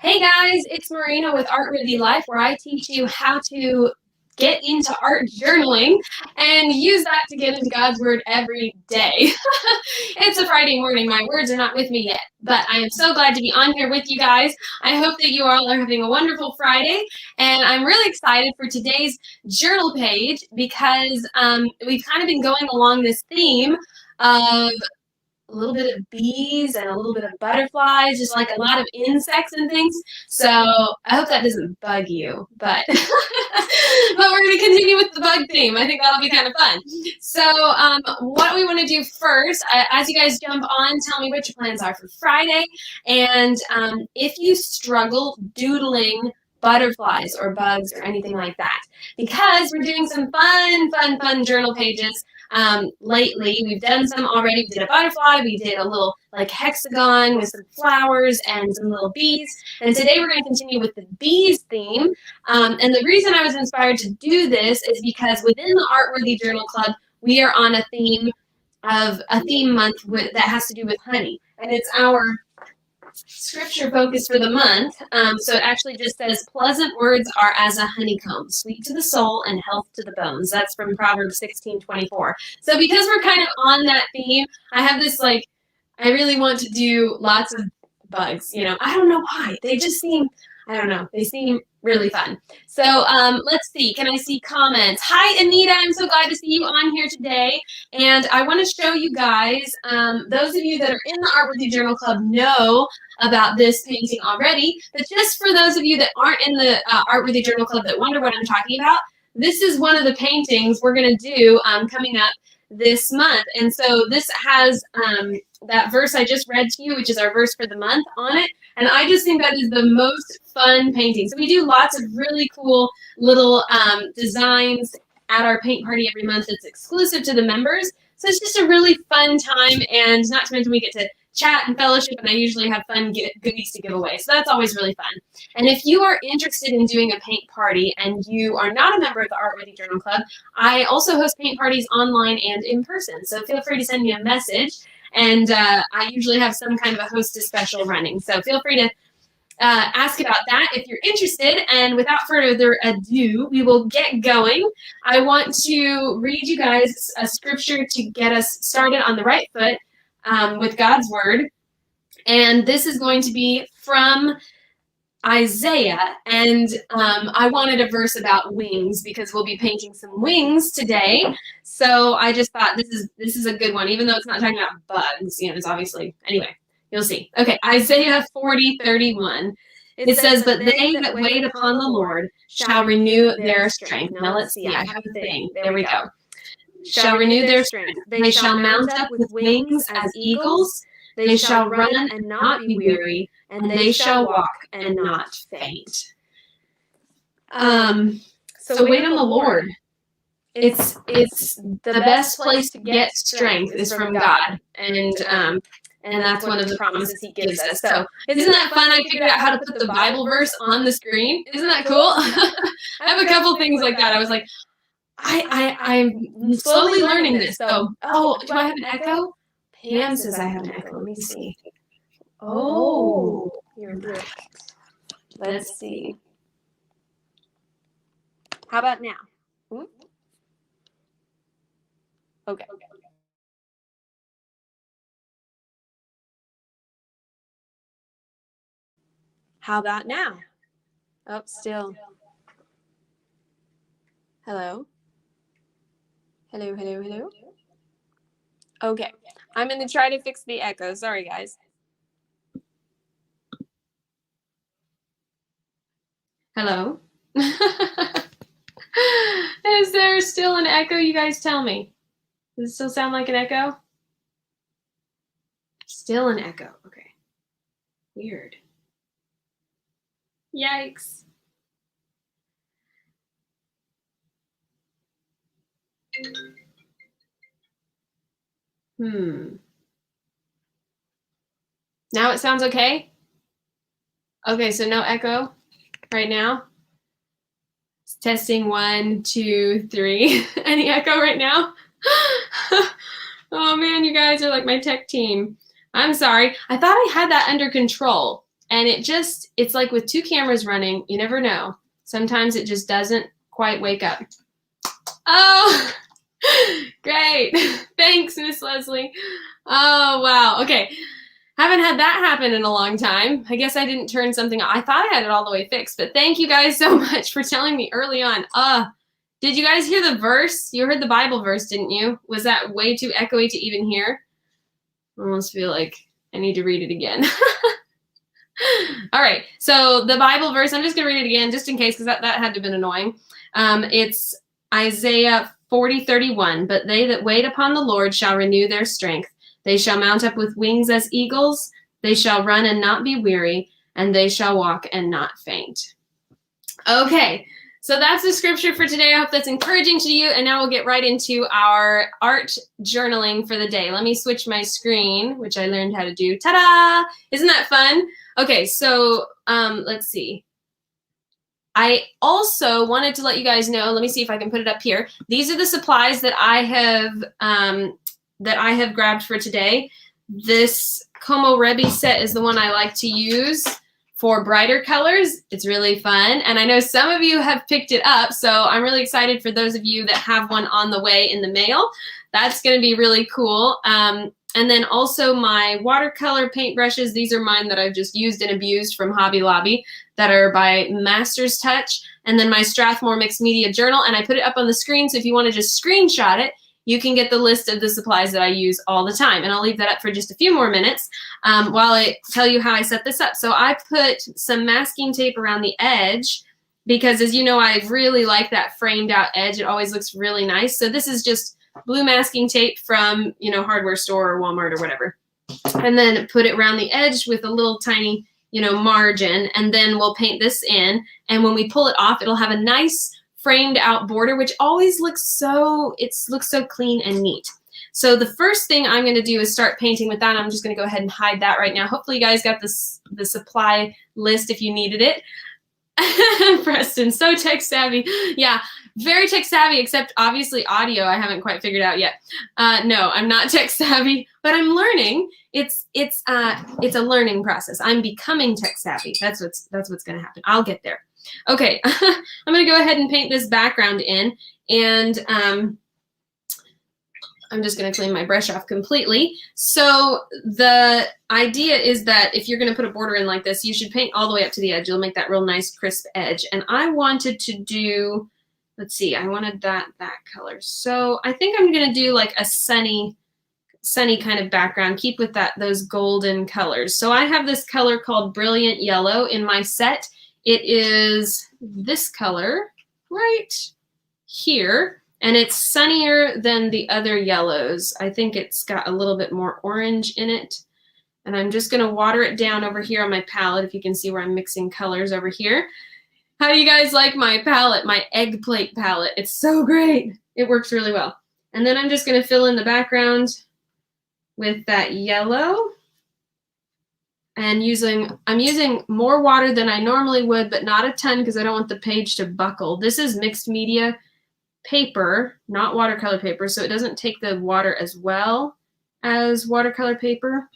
Hey guys, it's Marina with Art Worthy Life, where I teach you how to get into art journaling and use that to get into God's Word every day. It's a Friday morning. My words are not with me yet, but I am so glad to be on here with you guys. I hope that you all are having a wonderful Friday, and I'm really excited for today's journal page because we've kind of been going along this theme of a little bit of bees and a little bit of butterflies, just like a lot of insects and things. So I hope that doesn't bug you, but but we're going to continue with the bug theme. I think that'll be kind of fun. So what we want to do first, as you guys jump on, tell me what your plans are for Friday. And if you struggle doodling butterflies or bugs or anything like that, because we're doing some fun journal pages lately. We've done some already. We did a butterfly, we did a little like hexagon with some flowers and some little bees. And today we're going to continue with the bees theme. And the reason I was inspired to do this is because within the Artworthy Journal Club, we are on a theme month that has to do with honey. And it's our scripture focus for the month. So it actually just says, pleasant words are as a honeycomb, sweet to the soul and health to the bones. That's from Proverbs 16:24. So because we're kind of on that theme, I have this I really want to do lots of bugs. I don't know why. They just seem, I don't know, they seem really fun. So let's see. Can I see comments? Hi, Anita. I'm so glad to see you on here today. And I want to show you guys, those of you that are in the Artworthy Journal Club know about this painting already. But just for those of you that aren't in the Artworthy Journal Club that wonder what I'm talking about, this is one of the paintings we're going to do coming up this month. And so this has that verse I just read to you, which is our verse for the month, on it. And I just think that is the most fun painting. So we do lots of really cool little designs at our paint party every month that's exclusive to the members. So it's just a really fun time, and not to mention we get to chat and fellowship, and I usually have fun goodies to give away. So that's always really fun. And if you are interested in doing a paint party and you are not a member of the Artworthy Journal Club, I also host paint parties online and in person. So feel free to send me a message. And I usually have some kind of a hostess special running. So feel free to ask about that if you're interested. And without further ado, we will get going. I want to read you guys a scripture to get us started on the right foot with God's Word. And this is going to be from Isaiah, and I wanted a verse about wings because we'll be painting some wings today. So I just thought this is a good one, even though it's not talking about bugs. It's obviously, anyway, you'll see. Okay, Isaiah 40:31. It says, "But they that wait upon the Lord shall renew their strength." Now let's see. I have a thing. There we go. Shall renew their strength. They shall mount up with wings as eagles. They shall run and not be weary, and they shall walk and not faint. So wait on the Lord. It's the best place to get strength is from God, and that's one of the promises He gives us. So isn't that fun? I figured out how to put the Bible verse on the screen. Isn't that cool? I have a couple things like that. I was like, I'm slowly learning this. So, do I have an echo? Pam says I have an echo. Let me see. Oh, you're right. Let's see. How about now? Okay. How about now? Oh, still. Hello? Hello? Okay. I'm going to try to fix the echo. Sorry, guys. Hello? Is there still an echo? You guys tell me. Does it still sound like an echo? Still an echo. Okay. Weird. Yikes. Now it sounds okay? Okay, so no echo right now? It's testing 1, 2, 3. Any echo right now? Oh man, you guys are like my tech team. I'm sorry. I thought I had that under control. And it's like with 2 cameras running, you never know. Sometimes it just doesn't quite wake up. Oh, great. Thanks, Miss Leslie. Oh, wow. Okay. Haven't had that happen in a long time. I guess I didn't turn something on. I thought I had it all the way fixed, but thank you guys so much for telling me early on. Did you guys hear the verse? You heard the Bible verse, didn't you? Was that way too echoey to even hear? I almost feel like I need to read it again. All right, so the Bible verse, I'm just going to read it again just in case because that had to have been annoying. It's Isaiah 40:31. But they that wait upon the Lord shall renew their strength. They shall mount up with wings as eagles. They shall run and not be weary, and they shall walk and not faint. Okay, so that's the scripture for today. I hope that's encouraging to you. And now we'll get right into our art journaling for the day. Let me switch my screen, which I learned how to do. Ta-da! Isn't that fun? Okay, so let's see. I also wanted to let you guys know, let me see if I can put it up here. These are the supplies that I have grabbed for today. This Como Rebi set is the one I like to use for brighter colors. It's really fun. And I know some of you have picked it up, so I'm really excited for those of you that have one on the way in the mail. That's going to be really cool. And then also my watercolor paintbrushes. These are mine that I've just used and abused from Hobby Lobby that are by Master's Touch. And then my Strathmore Mixed Media Journal. And I put it up on the screen, so if you want to just screenshot it, you can get the list of the supplies that I use all the time. And I'll leave that up for just a few more minutes while I tell you how I set this up. So I put some masking tape around the edge because, as you know, I really like that framed out edge. It always looks really nice. So this is just blue masking tape from, hardware store or Walmart or whatever. And then put it around the edge with a little tiny, margin. And then we'll paint this in. And when we pull it off, it'll have a nice framed out border, which always looks so clean and neat. So the first thing I'm going to do is start painting with that. I'm just going to go ahead and hide that right now. Hopefully you guys got the supply list if you needed it. Preston, so tech savvy. Yeah, very tech savvy, except obviously audio I haven't quite figured out yet. No, I'm not tech savvy, but I'm learning. It's a learning process. I'm becoming tech savvy. That's what's going to happen. I'll get there. Okay, I'm going to go ahead and paint this background in, and I'm just going to clean my brush off completely. So the idea is that if you're going to put a border in like this, you should paint all the way up to the edge. You'll make that real nice crisp edge. And I wanted to do, let's see, I wanted that color. So I think I'm going to do like a sunny kind of background. Keep with those golden colors. So I have this color called Brilliant Yellow in my set. It is this color right here. And it's sunnier than the other yellows. I think it's got a little bit more orange in it. And I'm just going to water it down over here on my palette, if you can see where I'm mixing colors over here. How do you guys like my palette, my egg plate palette? It's so great. It works really well. And then I'm just going to fill in the background with that yellow. And I'm using more water than I normally would, but not a ton because I don't want the page to buckle. This is mixed media paper, not watercolor paper, so it doesn't take the water as well as watercolor paper,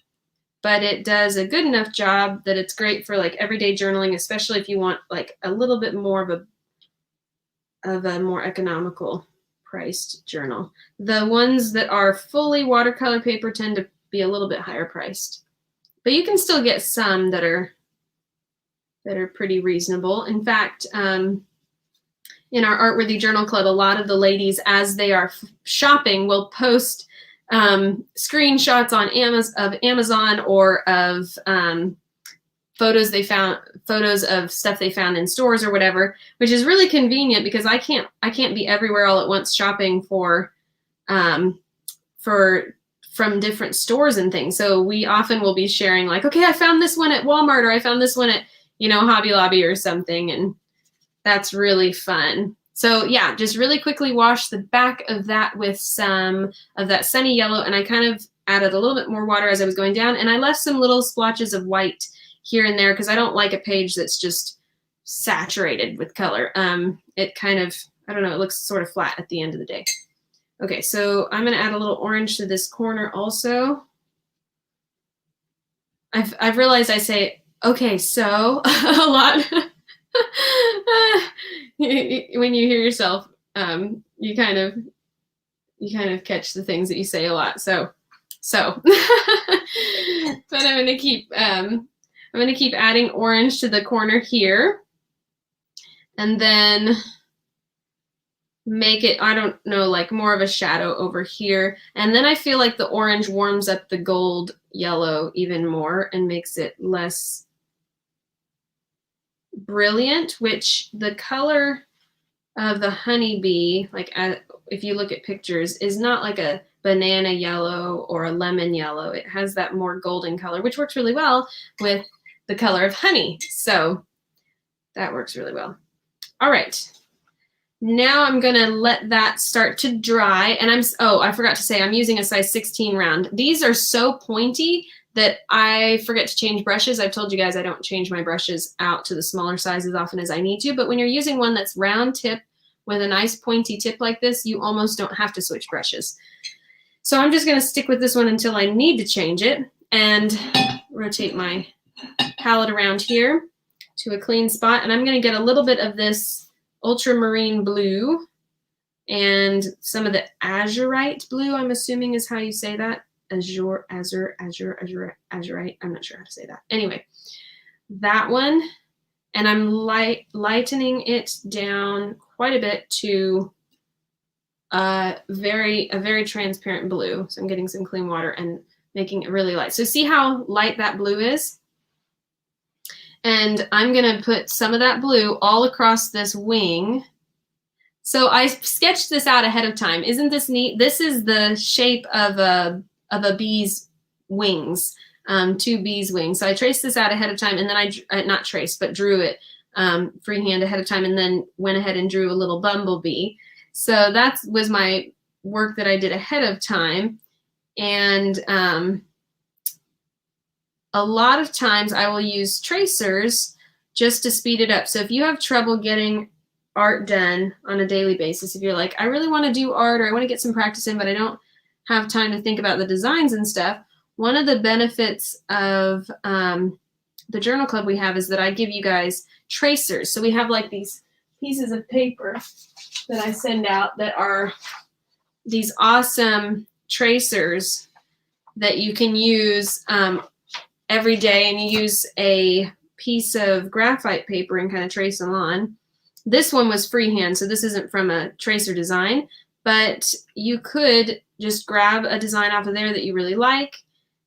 but it does a good enough job that it's great for like everyday journaling, especially if you want like a little bit more of a more economical priced journal. The ones that are fully watercolor paper tend to be a little bit higher priced, but you can still get some that are pretty reasonable. In fact, in our Artworthy Journal Club, a lot of the ladies, as they are shopping, will post screenshots on Amazon or of photos of stuff they found in stores or whatever, which is really convenient because I can't be everywhere all at once shopping from different stores and things. So we often will be sharing like, okay, I found this one at Walmart, or I found this one at Hobby Lobby or something, and that's really fun. So yeah, just really quickly wash the back of that with some of that sunny yellow, and I kind of added a little bit more water as I was going down, and I left some little splotches of white here and there because I don't like a page that's just saturated with color. It kind of, I don't know, it looks sort of flat at the end of the day. Okay, so I'm going to add a little orange to this corner also. I've realized I say Okay, so a lot. When you hear yourself, you kind of catch the things that you say a lot. So, but I'm gonna keep adding orange to the corner here, and then make it, I don't know, like more of a shadow over here. And then I feel like the orange warms up the gold yellow even more and makes it less brilliant, which the color of the honeybee, like if you look at pictures, is not like a banana yellow or a lemon yellow. It has that more golden color, which works really well with the color of honey. So that works really well. All right. Now I'm gonna let that start to dry, and I forgot to say, I'm using a size 16 round. These are so pointy that I forget to change brushes. I've told you guys I don't change my brushes out to the smaller size as often as I need to, but when you're using one that's round tip with a nice pointy tip like this, you almost don't have to switch brushes. So I'm just gonna stick with this one until I need to change it, and rotate my palette around here to a clean spot, and I'm gonna get a little bit of this ultramarine blue and some of the azurite blue, I'm assuming is how you say that. Azurite. I'm not sure how to say that. Anyway, that one, and I'm lightening it down quite a bit to a very transparent blue. So I'm getting some clean water and making it really light. So see how light that blue is? And I'm gonna put some of that blue all across this wing. So I sketched this out ahead of time. Isn't this neat? This is the shape of a bee's wings, 2 bees' wings. So I traced this out ahead of time, and then I not traced, but drew it freehand ahead of time, and then went ahead and drew a little bumblebee. So that was my work that I did ahead of time. And a lot of times I will use tracers just to speed it up. So if you have trouble getting art done on a daily basis, if you're like, I really want to do art, or I want to get some practice in, but I don't have time to think about the designs and stuff, one of the benefits of the journal club we have is that I give you guys tracers. So we have like these pieces of paper that I send out that are these awesome tracers that you can use every day, and you use a piece of graphite paper and kind of trace them on. This one was freehand, so this isn't from a tracer design, but you could just grab a design off of there that you really like,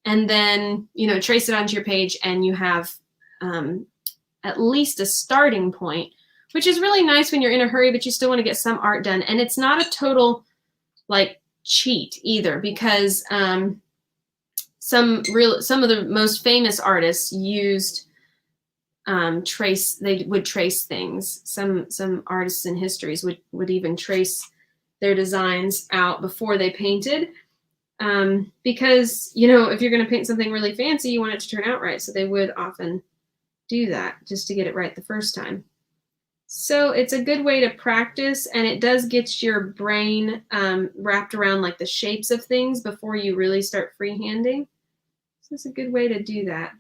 and then, you know, trace it onto your page, and you have at least a starting point, which is really nice when you're in a hurry, but you still want to get some art done. And it's not a total like cheat either, because some of the most famous artists used they would trace things. Some artists in histories would even trace their designs out before they painted, because, you know, if you're going to paint something really fancy, you want it to turn out right. So they would often do that just to get it right the first time. So it's a good way to practice, and it does get your brain wrapped around like the shapes of things before you really start freehanding. So it's a good way to do that.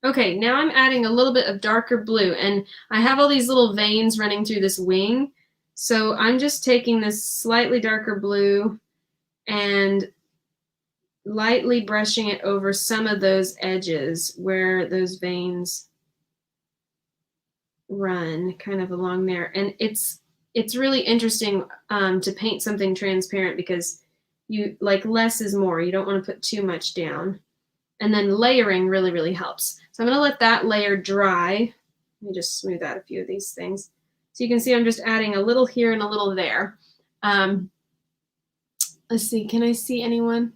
Okay, now I'm adding a little bit of darker blue, and I have all these little veins running through this wing. So I'm just taking this slightly darker blue and lightly brushing it over some of those edges where those veins run, kind of along there. And it's really interesting to paint something transparent, because you like less is more. You don't want to put too much down. And then layering really, really helps. So I'm going to let that layer dry. Let me just smooth out a few of these things. So you can see I'm just adding a little here and a little there. Let's see, can I see anyone?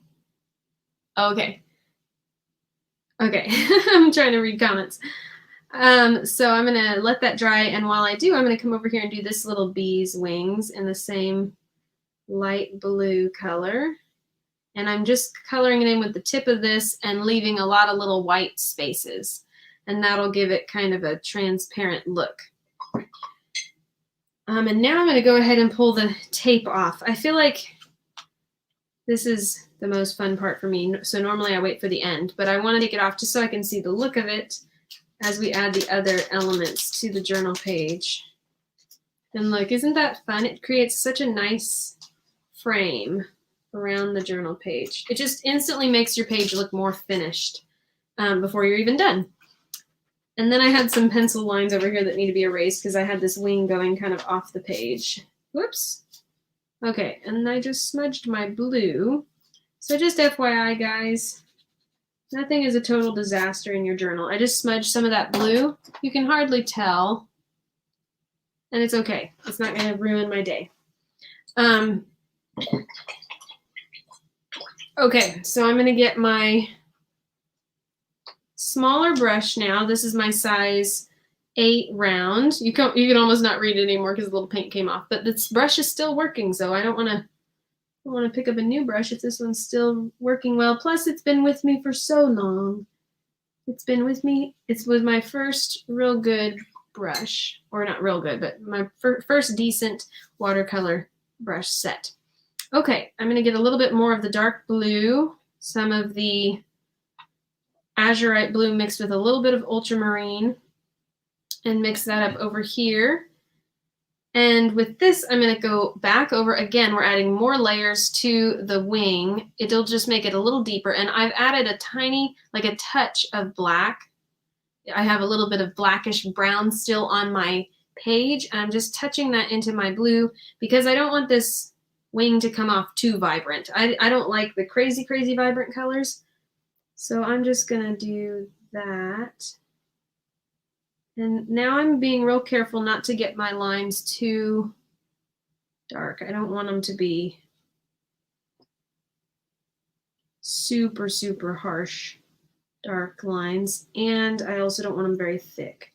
Okay. Okay, I'm trying to read comments. So I'm going to let that dry, and while I do, I'm going to come over here and do this little bee's wings in the same light blue color. And I'm just coloring it in with the tip of this and leaving a lot of little white spaces. And that'll give it kind of a transparent look. And now I'm going to go ahead and pull the tape off. I feel like this is the most fun part for me. So normally I wait for the end, but I want to take it off just so I can see the look of it as we add the other elements to the journal page. And look, isn't that fun? It creates such a nice frame around the journal page. It just instantly makes your page look more finished before you're even done. And then I had some pencil lines over here that need to be erased because I had this wing going kind of off the page. Whoops. Okay, and I just smudged my blue. So just FYI, guys, nothing is a total disaster in your journal. I just smudged some of that blue. You can hardly tell. And it's okay. It's not going to ruin my day. Okay, so I'm going to get my smaller brush now. This is my size 8 round. You can almost not read it anymore because the little paint came off. But this brush is still working, so I don't want to pick up a new brush if this one's still working well. Plus, it's been with me for so long. It's been with me. It was my first real good brush, or not real good, but my first decent watercolor brush set. Okay, I'm going to get a little bit more of the dark blue, some of the azurite blue mixed with a little bit of ultramarine, and mix that up over here. And with this, I'm going to go back over again. We're adding more layers to the wing. It'll just make it a little deeper. And I've added a tiny, like a touch of black. I have a little bit of blackish brown still on my page. And I'm just touching that into my blue because I don't want this wing to come off too vibrant. I don't like the crazy, crazy vibrant colors. So I'm just going to do that. And now I'm being real careful not to get my lines too dark. I don't want them to be super, super harsh, dark lines. And I also don't want them very thick.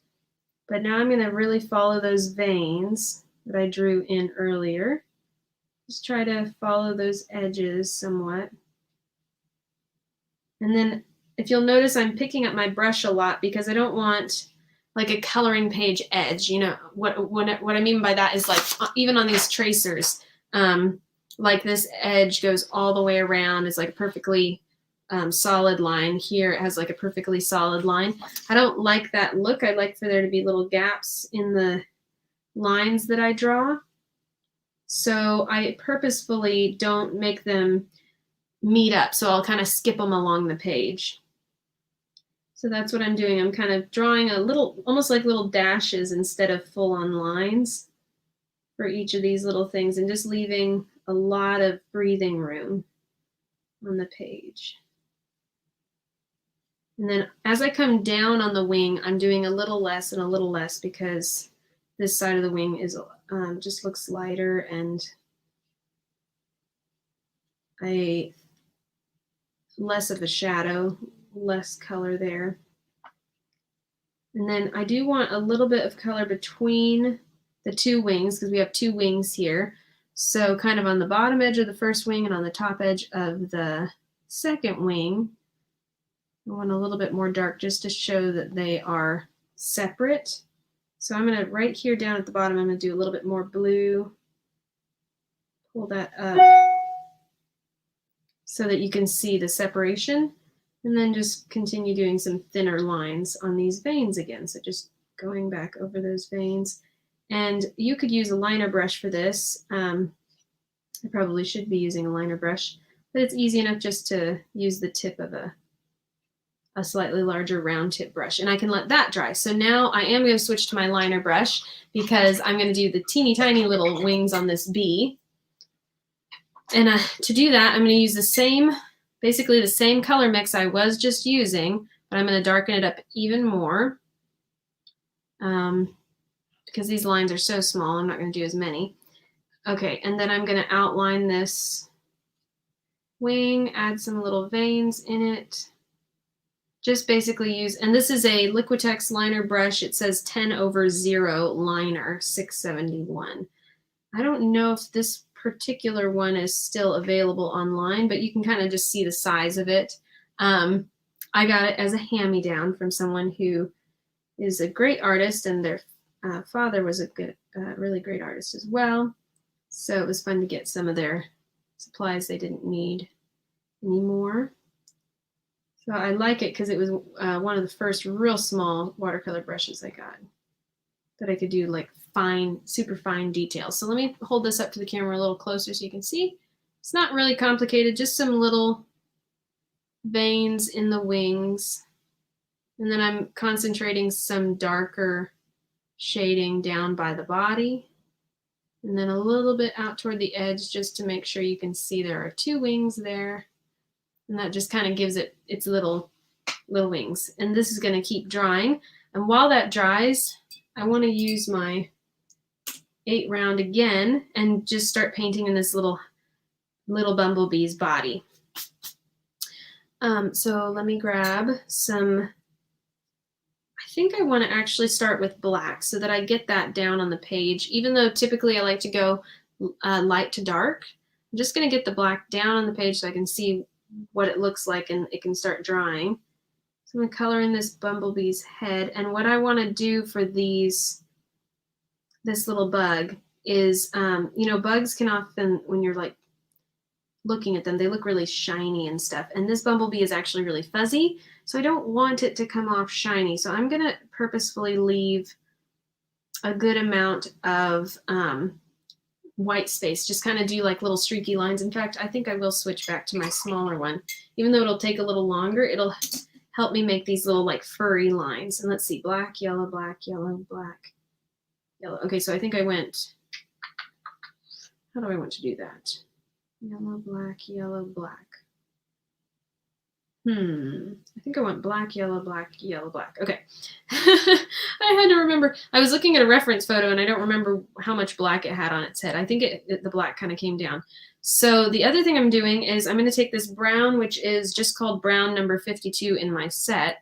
But now I'm going to really follow those veins that I drew in earlier. Just try to follow those edges somewhat. And then if you'll notice, I'm picking up my brush a lot because I don't want like a coloring page edge. You know, what I mean by that is like even on these tracers, like this edge goes all the way around. It's like a perfectly solid line. Here it has like a perfectly solid line. I don't like that look. I like for there to be little gaps in the lines that I draw. So I purposefully don't make them meet up. So I'll kind of skip them along the page. So that's what I'm doing. I'm kind of drawing a little, almost like little dashes instead of full-on lines for each of these little things and just leaving a lot of breathing room on the page. And then as I come down on the wing, I'm doing a little less and a little less because this side of the wing is just looks lighter and less of a shadow, less color there. And then I do want a little bit of color between the two wings because we have two wings here. So kind of on the bottom edge of the first wing and on the top edge of the second wing, I want a little bit more dark just to show that they are separate. So I'm going to, right here down at the bottom, I'm going to do a little bit more blue. Pull that up so that you can see the separation. And then just continue doing some thinner lines on these veins again. So just going back over those veins. And you could use a liner brush for this. I probably should be using a liner brush, but it's easy enough just to use the tip of a slightly larger round tip brush. And I can let that dry. So now I am going to switch to my liner brush because I'm going to do the teeny tiny little wings on this bee. And to do that, I'm going to use the same, basically the same color mix I was just using, but I'm going to darken it up even more because these lines are so small. I'm not going to do as many. Okay, and then I'm going to outline this wing, add some little veins in it. Just basically use, and this is a Liquitex liner brush. It says 10/0 liner 671. I don't know if this particular one is still available online, but you can kind of just see the size of it. I got it as a hand-me-down from someone who is a great artist, and their father was a good, really great artist as well. So it was fun to get some of their supplies they didn't need anymore. So I like it because it was one of the first real small watercolor brushes I got that I could do like fine, super fine details. So let me hold this up to the camera a little closer so you can see. It's not really complicated, just some little veins in the wings. And then I'm concentrating some darker shading down by the body. And then a little bit out toward the edge just to make sure you can see there are 2 wings there. And that just kind of gives it its little wings. And this is going to keep drying. And while that dries, I want to use my 8 round again and just start painting in this little bumblebee's body. So let me grab some, I think I want to actually start with black so that I get that down on the page. Even though typically I like to go light to dark, I'm just going to get the black down on the page so I can see what it looks like and it can start drying. So I'm going to color in this bumblebee's head. And what I want to do for this little bug is, you know, bugs can often, when you're like looking at them, they look really shiny and stuff. And this bumblebee is actually really fuzzy. So I don't want it to come off shiny. So I'm going to purposefully leave a good amount of white space, just kind of do like little streaky lines. In fact, I think I will switch back to my smaller one. Even though it'll take a little longer, it'll help me make these little like furry lines. And let's see, black, yellow, black, yellow, black, yellow. Okay, so I think I went, how do I want to do that? Yellow, black, yellow, black. I think I want black, yellow, black, yellow, black. Okay. I had to remember. I was looking at a reference photo and I don't remember how much black it had on its head. I think the black kind of came down. So the other thing I'm doing is I'm going to take this brown, which is just called brown number 52 in my set,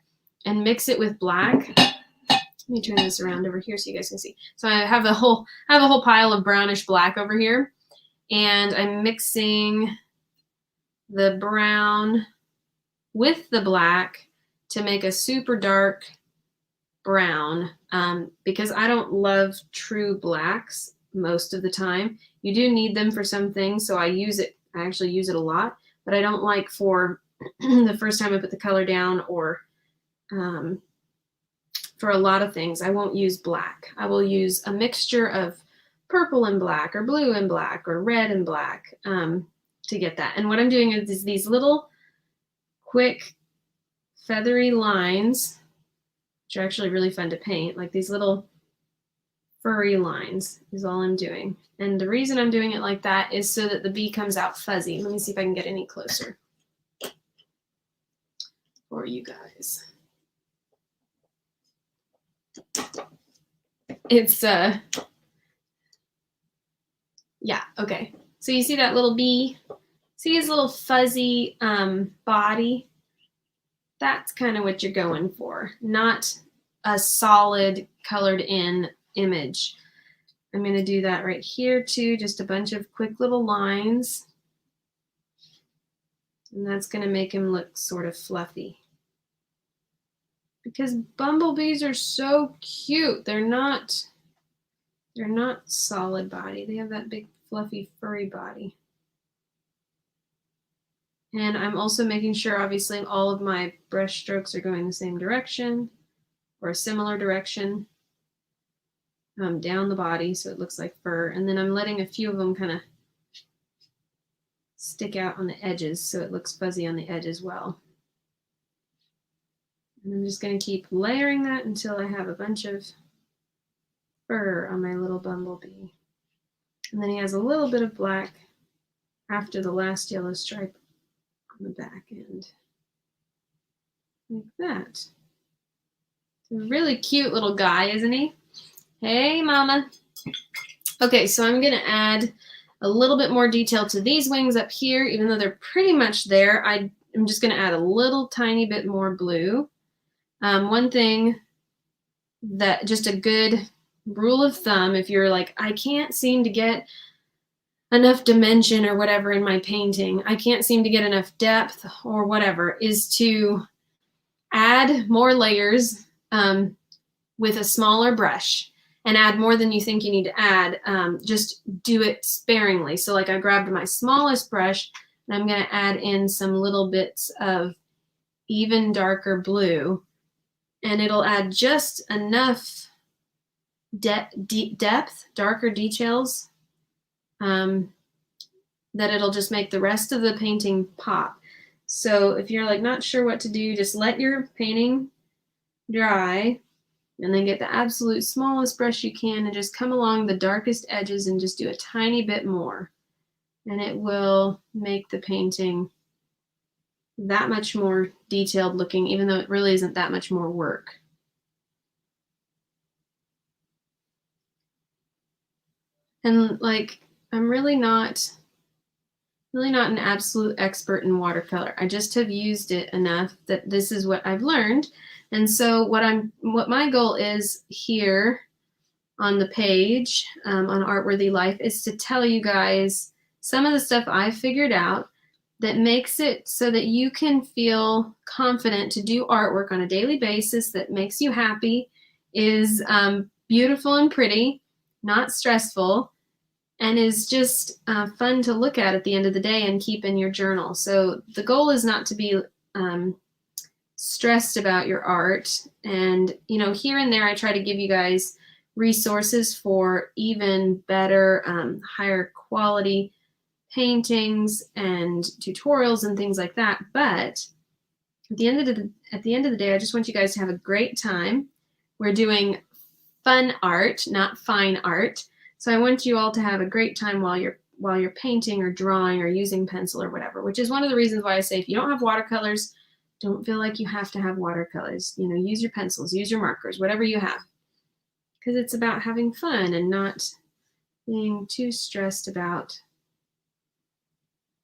and mix it with black. Let me turn this around over here so you guys can see. So I have a whole pile of brownish black over here, and I'm mixing the brown with the black to make a super dark brown, because I don't love true blacks most of the time. You do need them for some things, so I actually use it a lot, but I don't like for the first time I put the color down, or for a lot of things, I won't use black. I will use a mixture of purple and black, or blue and black, or red and black, to get that. And what I'm doing is these little quick feathery lines, which are actually really fun to paint, like these little furry lines is all I'm doing. And the reason I'm doing it like that is so that the bee comes out fuzzy. Let me see if I can get any closer for you guys. It's yeah, okay. So you see that little bee? See his little fuzzy body? That's kind of what you're going for, not a solid colored in image. I'm going to do that right here too, just a bunch of quick little lines. And that's going to make him look sort of fluffy. Because bumblebees are so cute. They're not solid body. They have that big fluffy furry body. And I'm also making sure, obviously, all of my brush strokes are going the same direction or a similar direction down the body so it looks like fur. And then I'm letting a few of them kind of stick out on the edges so it looks fuzzy on the edge as well. And I'm just going to keep layering that until I have a bunch of fur on my little bumblebee. And then he has a little bit of black after the last yellow stripe on the back end, like that. It's a really cute little guy, isn't he? Hey, mama. Okay, so I'm going to add a little bit more detail to these wings up here, even though they're pretty much there. I'm just going to add a little tiny bit more blue. One thing that, just a good rule of thumb, if you're like, I can't seem to get enough dimension or whatever in my painting, I can't seem to get enough depth or whatever, is to add more layers with a smaller brush, and add more than you think you need to add. Just do it sparingly. So like I grabbed my smallest brush and I'm going to add in some little bits of even darker blue, and it'll add just enough depth, darker details, that it'll just make the rest of the painting pop. So if you're like not sure what to do, just let your painting dry and then get the absolute smallest brush you can and just come along the darkest edges and just do a tiny bit more. And it will make the painting that much more detailed looking, even though it really isn't that much more work. And like, I'm really not an absolute expert in watercolor. I just have used it enough that this is what I've learned. And so what my goal is here on the page, on Artworthy Life, is to tell you guys some of the stuff I figured out that makes it so that you can feel confident to do artwork on a daily basis that makes you happy, is beautiful and pretty, not stressful, and is just fun to look at the end of the day and keep in your journal. So the goal is not to be stressed about your art. And, you know, here and there I try to give you guys resources for even better, higher quality paintings and tutorials and things like that. But at the end of the day, I just want you guys to have a great time. We're doing fun art, not fine art. So I want you all to have a great time while you're painting or drawing or using pencil or whatever, which is one of the reasons why I say if you don't have watercolors, don't feel like you have to have watercolors. You know, use your pencils, use your markers, whatever you have, because it's about having fun and not being too stressed about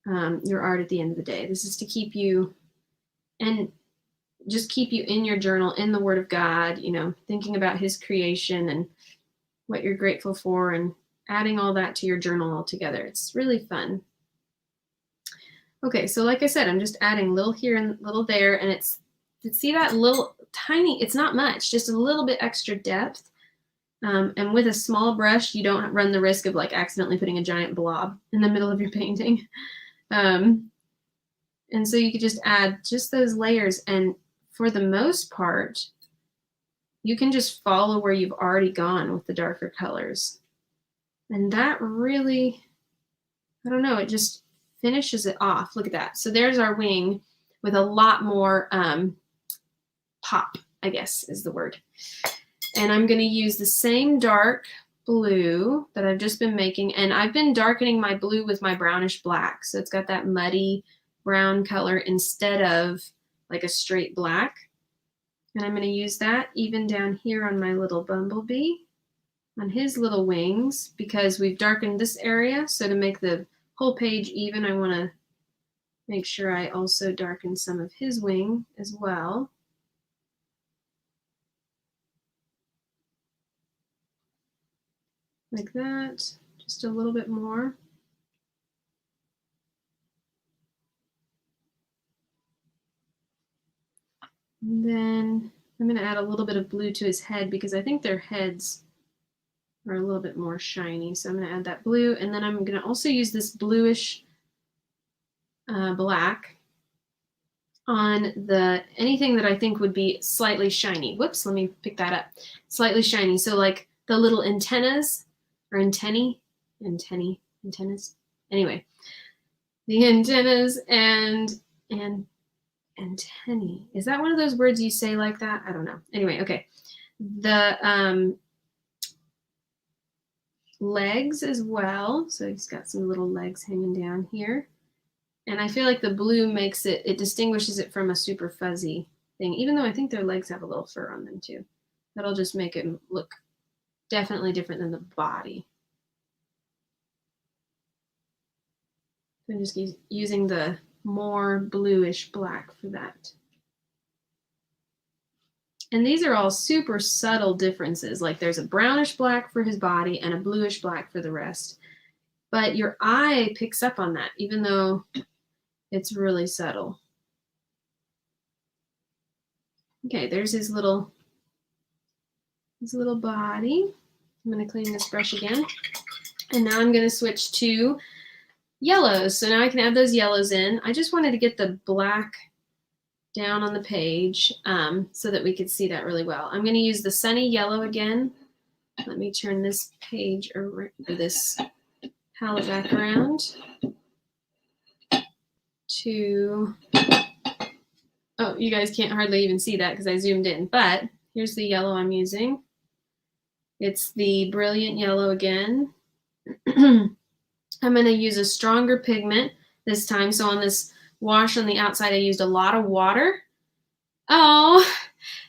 your art at the end of the day. This is to keep you and just keep you in your journal, in the Word of God, you know, thinking about His creation and what you're grateful for and adding all that to your journal all together. It's really fun. Okay, so like I said, I'm just adding little here and little there, and see that little tiny, it's not much, just a little bit extra depth. And with a small brush, you don't run the risk of like accidentally putting a giant blob in the middle of your painting. And so you could just add just those layers, and for the most part, you can just follow where you've already gone with the darker colors. And that really, I don't know, it just finishes it off. Look at that. So there's our wing with a lot more pop, I guess is the word. And I'm going to use the same dark blue that I've just been making. And I've been darkening my blue with my brownish black. So it's got that muddy brown color instead of like a straight black. And I'm going to use that even down here on my little bumblebee, on his little wings, because we've darkened this area. So to make the whole page even, I want to make sure I also darken some of his wing as well. Like that, just a little bit more. And then I'm going to add a little bit of blue to his head because I think their heads are a little bit more shiny. So I'm going to add that blue, and then I'm going to also use this bluish black on anything that I think would be slightly shiny. Whoops, let me pick that up. Slightly shiny. So like the little antennas or antennae. Anyway, the antennas and antennae. Is that one of those words you say like that? I don't know. Anyway, okay. The legs as well. So he's got some little legs hanging down here. And I feel like the blue makes it distinguishes it from a super fuzzy thing, even though I think their legs have a little fur on them too. That'll just make it look definitely different than the body. I'm just using the more bluish black for that. And these are all super subtle differences. Like there's a brownish black for his body and a bluish black for the rest. But your eye picks up on that, even though it's really subtle. Okay, there's his little body. I'm going to clean this brush again. And now I'm going to switch to yellows. So now I can add those yellows in. I just wanted to get the black down on the page so that we could see that really well. I'm going to use the sunny yellow again. Let me turn this page or this palette back around to, oh, you guys can't hardly even see that because I zoomed in, but here's the yellow I'm using. It's the Brilliant Yellow again. I'm going to use a stronger pigment this time. So on this wash on the outside, I used a lot of water. Oh,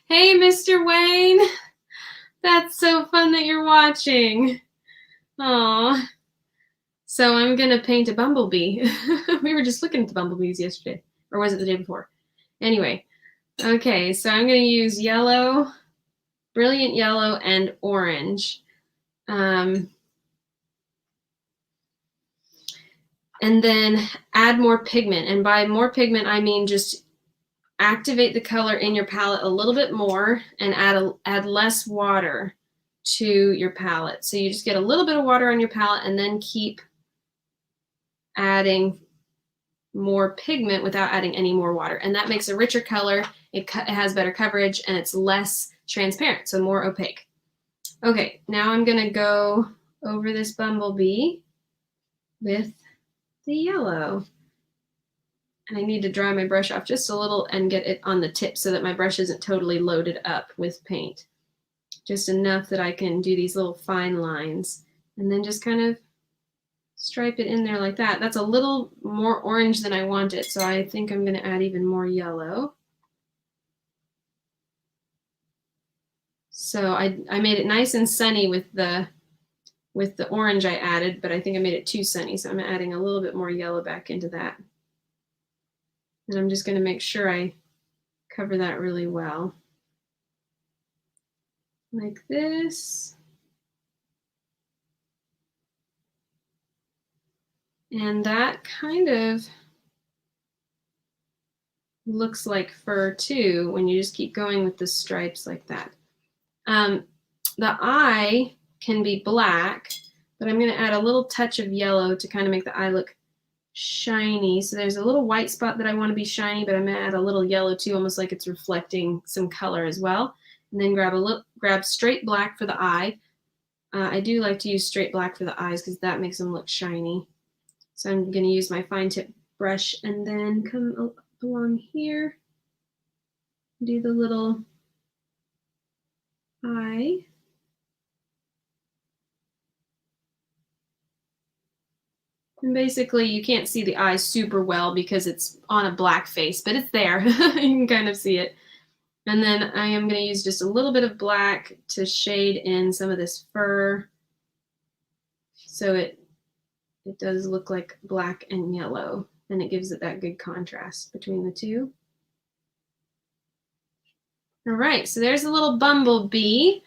hey, Mr. Wayne. That's so fun that you're watching. Aw. So I'm going to paint a bumblebee. We were just looking at the bumblebees yesterday. Or was it the day before? Anyway. Okay, so I'm going to use yellow, Brilliant Yellow, and orange. And then add more pigment. And by more pigment, I mean just activate the color in your palette a little bit more and add less water to your palette. So you just get a little bit of water on your palette and then keep adding more pigment without adding any more water. And that makes a richer color. It has better coverage and it's less transparent, so more opaque. Okay, now I'm going to go over this bumblebee with the yellow. And I need to dry my brush off just a little and get it on the tip so that my brush isn't totally loaded up with paint. Just enough that I can do these little fine lines and then just kind of stripe it in there like that. That's a little more orange than I wanted, so I think I'm going to add even more yellow. So I made it nice and sunny with the orange I added, but I think I made it too sunny, so I'm adding a little bit more yellow back into that. And I'm just going to make sure I cover that really well. Like this. And that kind of looks like fur too when you just keep going with the stripes like that. The eye can be black, but I'm going to add a little touch of yellow to kind of make the eye look shiny. So there's a little white spot that I want to be shiny, but I'm going to add a little yellow too, almost like it's reflecting some color as well. And then grab straight black for the eye. I do like to use straight black for the eyes because that makes them look shiny. So I'm going to use my fine tip brush and then come up along here, do the little eye. And basically you can't see the eye super well because it's on a black face, but it's there. You can kind of see it. And then I am going to use just a little bit of black to shade in some of this fur. So it does look like black and yellow, and it gives it that good contrast between the two. All right, so there's a little bumblebee,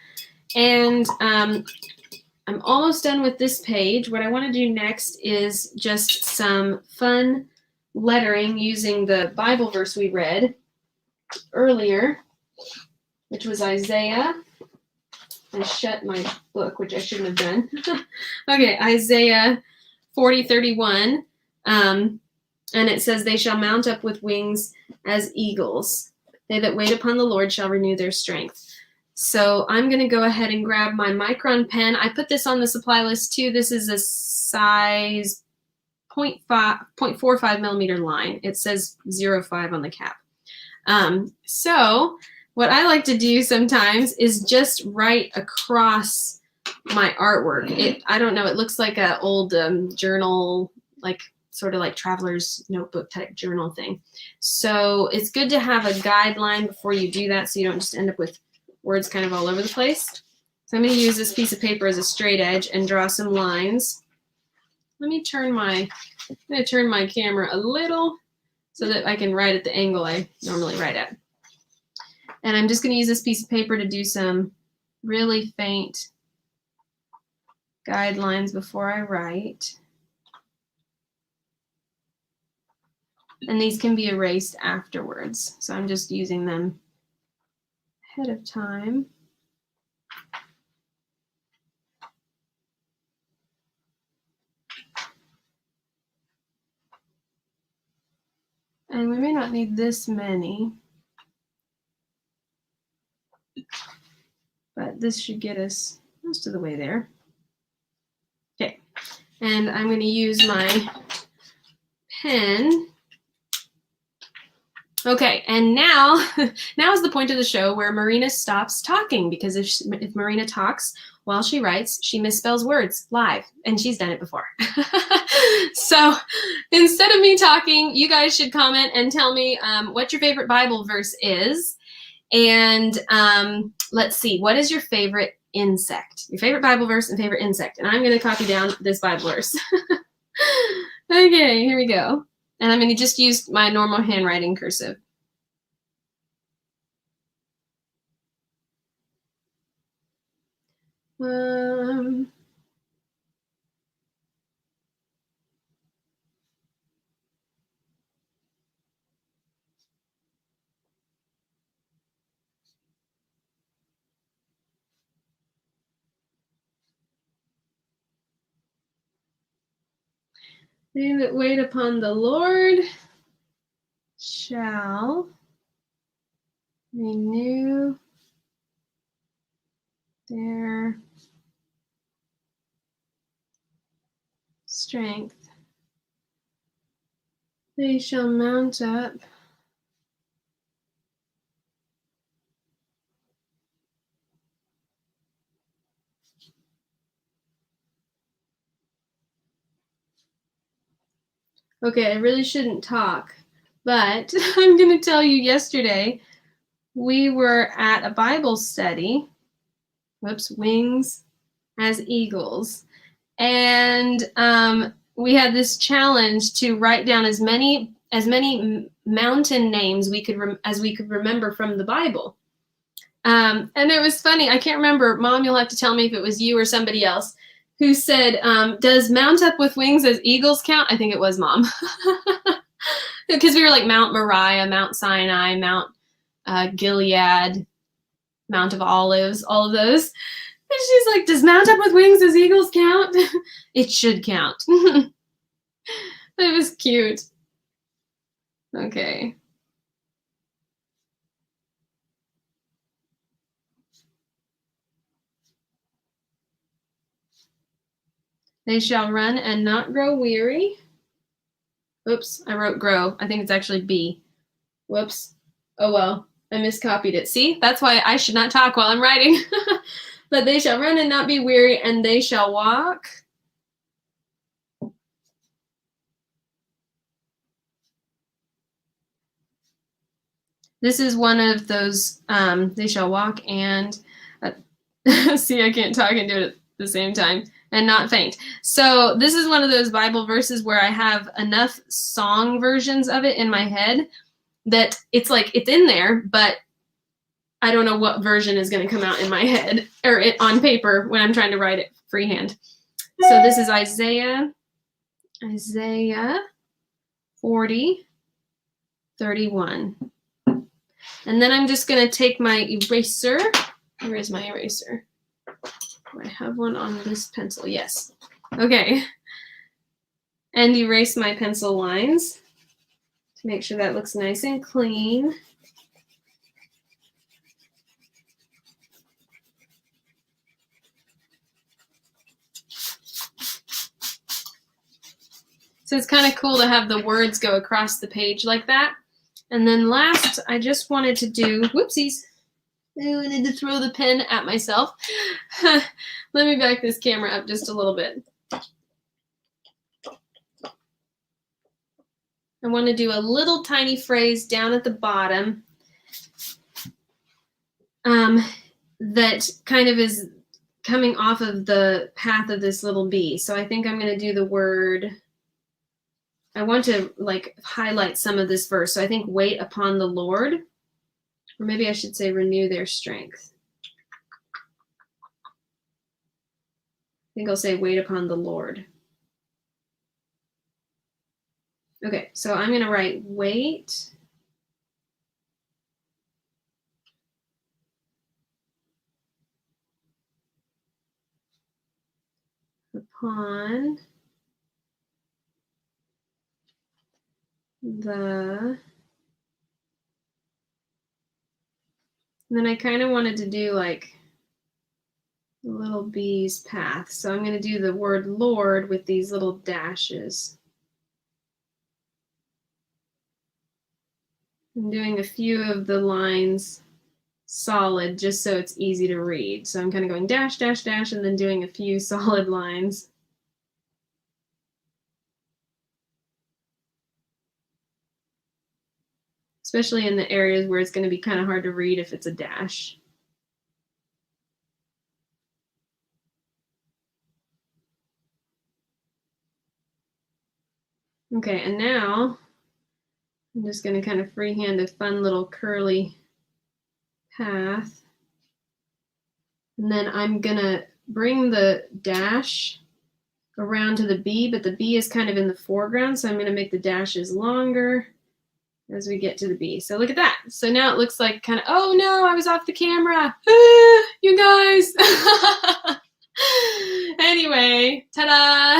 and I'm almost done with this page. What I want to do next is just some fun lettering using the Bible verse we read earlier, which was Isaiah. I shut my book, which I shouldn't have done. Okay, Isaiah 40:31, and it says, "They shall mount up with wings as eagles. They that wait upon the Lord shall renew their strength." So I'm going to go ahead and grab my Micron pen. I put this on the supply list too. This is a size 0.45 millimeter line. It says 0.5 on the cap. So what I like to do sometimes is just write across my artwork. I don't know, it looks like an old journal, like sort of like traveler's notebook type journal thing. So it's good to have a guideline before you do that so you don't just end up with words kind of all over the place. So I'm going to use this piece of paper as a straight edge and draw some lines. I'm going to turn my camera a little so that I can write at the angle I normally write at. And I'm just going to use this piece of paper to do some really faint guidelines before I write. And these can be erased afterwards. So I'm just using them ahead of time. And we may not need this many. but this should get us most of the way there. Okay, and I'm going to use my pen. Okay, and now is the point of the show where Marina stops talking, because if Marina talks while she writes, she misspells words live, and she's done it before. So instead of me talking, you guys should comment and tell me what your favorite Bible verse is. And let's see, what is your favorite insect? Your favorite Bible verse and favorite insect. And I'm going to copy down this Bible verse. Okay, here we go. And I'm going to just use my normal handwriting cursive. They that wait upon the Lord shall renew their strength. They shall mount up Okay, I really shouldn't talk, but I'm going to tell you, yesterday we were at a Bible study. Whoops, wings as eagles. And we had this challenge to write down as many mountain names as we could remember from the Bible. And it was funny. I can't remember. Mom, you'll have to tell me if it was you or somebody else who said, does Mount Up with Wings as Eagles count? I think it was Mom. Because we were like Mount Moriah, Mount Sinai, Mount Gilead, Mount of Olives, all of those. And she's like, does Mount Up with Wings as Eagles count? It should count. It was cute. Okay. They shall run and not grow weary. Oops, I wrote grow. I think it's actually B. Whoops. Oh well, I miscopied it. See, that's why I should not talk while I'm writing. But they shall run and not be weary, and they shall walk. This is one of those, they shall walk and, see, I can't talk and do it at the same time, and not faint. So this is one of those Bible verses where I have enough song versions of it in my head that it's like, it's in there, but I don't know what version is going to come out in my head or on paper when I'm trying to write it freehand. So this is Isaiah 40:31. And then I'm just going to take my eraser. Where is my eraser? Do I have one on this pencil? Yes. Okay. And erase my pencil lines to make sure that looks nice and clean. So it's kind of cool to have the words go across the page like that. And then last, I just wanted to do, whoopsies. I wanted to throw the pen at myself. Let me back this camera up just a little bit. I want to do a little tiny phrase down at the bottom that kind of is coming off of the path of this little bee. So I think I'm going to do the word, I want to like highlight some of this verse. So I think wait upon the Lord, or maybe I should say renew their strength. I think I'll say wait upon the Lord. Okay, so I'm going to write wait upon the, and then I kind of wanted to do like the little bee's path. So I'm going to do the word Lord with these little dashes. I'm doing a few of the lines solid just so it's easy to read. So I'm kind of going dash, dash, dash, and then doing a few solid lines. Especially in the areas where it's going to be kind of hard to read if it's a dash. Okay, and now I'm just going to kind of freehand a fun little curly path. And then I'm going to bring the dash around to the bee, but the bee is kind of in the foreground, so I'm going to make the dashes longer as we get to the bee. So look at that. So now it looks like kind of, oh no, I was off the camera. You guys. Anyway, ta-da.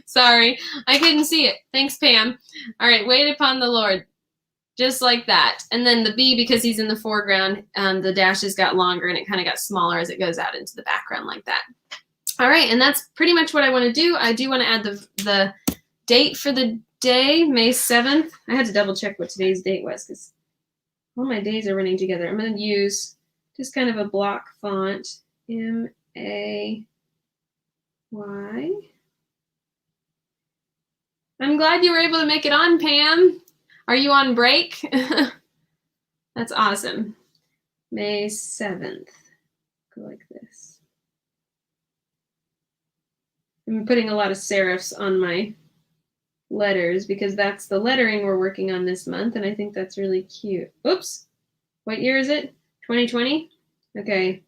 Sorry, I couldn't see it. Thanks, Pam. All right, wait upon the Lord. Just like that. And then the bee, because he's in the foreground, the dashes got longer and it kind of got smaller as it goes out into the background like that. All right, and that's pretty much what I want to do. I do want to add the date for the day, May 7th. I had to double check what today's date was because all my days are running together. I'm going to use just kind of a block font, M-A-Y. I'm glad you were able to make it on, Pam. Are you on break? That's awesome. May 7th. Go like this. I'm putting a lot of serifs on my letters because that's the lettering we're working on this month, and I think that's really cute. Oops. What year is it? 2020? Okay.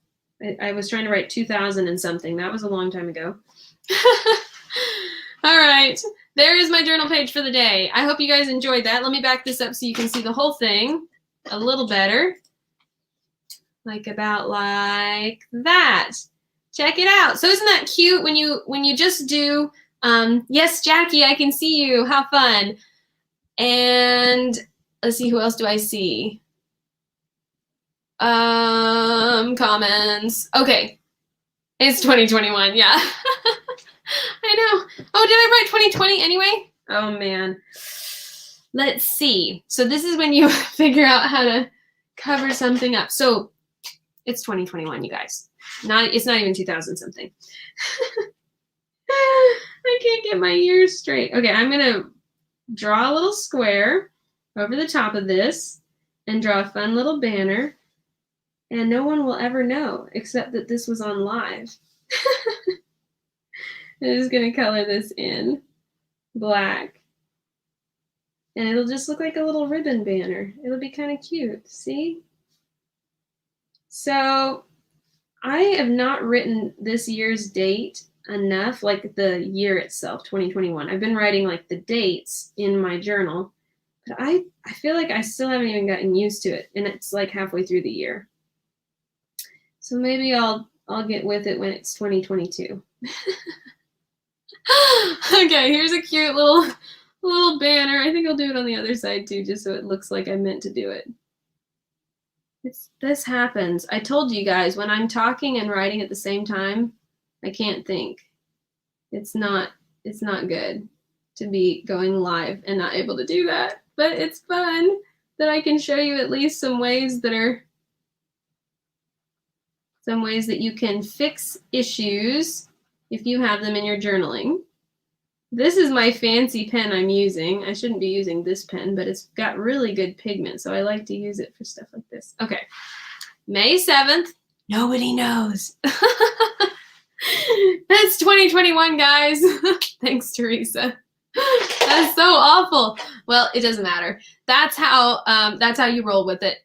I was trying to write 2000 and something. That was a long time ago. All right. There is my journal page for the day. I hope you guys enjoyed that. Let me back this up so you can see the whole thing a little better. About like that. Check it out. So isn't that cute when you just do, yes, Jackie, I can see you. How fun. And let's see, who else do I see? Comments. Okay. It's 2021. Yeah. I know. Oh, did I write 2020 anyway? Oh, man. Let's see. So this is when you figure out how to cover something up. So it's 2021, you guys. It's not even 2000 something. I can't get my years straight. Okay, I'm going to draw a little square over the top of this and draw a fun little banner. And no one will ever know except that this was on live. I'm just going to color this in black. And it'll just look like a little ribbon banner. It'll be kind of cute. See? So I have not written this year's date enough, like the year itself, 2021. I've been writing like the dates in my journal, but I feel like I still haven't even gotten used to it, and it's like halfway through the year. So maybe I'll get with it when it's 2022. Okay, here's a cute little banner. I think I'll do it on the other side too, just so it looks like I meant to do it. This happens. I told you guys, when I'm talking and writing at the same time, I can't think. It's not good to be going live and not able to do that. But it's fun that I can show you at least some ways that you can fix issues if you have them in your journaling. This is my fancy pen I'm using. I shouldn't be using this pen, but it's got really good pigment, so I like to use it for stuff like this. Okay, May 7th. Nobody knows. That's 2021, guys. Thanks, Teresa. That's so awful. Well, it doesn't matter. That's how you roll with it.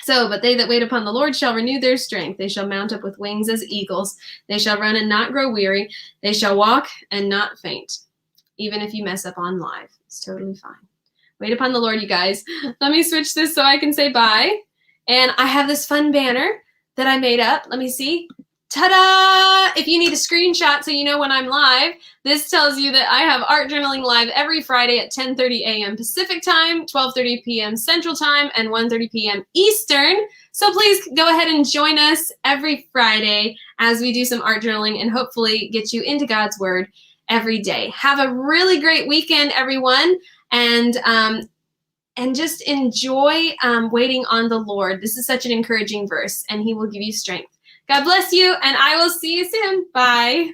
So, but they that wait upon the Lord shall renew their strength. They shall mount up with wings as eagles. They shall run and not grow weary. They shall walk and not faint. Even if you mess up on live, it's totally fine. Wait upon the Lord, you guys. Let me switch this so I can say bye. And I have this fun banner that I made up. Let me see. Ta-da! If you need a screenshot so you know when I'm live, this tells you that I have art journaling live every Friday at 10:30 a.m. Pacific time, 12:30 p.m. Central time, and 1:30 p.m. Eastern. So please go ahead and join us every Friday as we do some art journaling and hopefully get you into God's Word every day. Have a really great weekend, everyone, and just enjoy waiting on the Lord. This is such an encouraging verse, and He will give you strength. God bless you, and I will see you soon. Bye.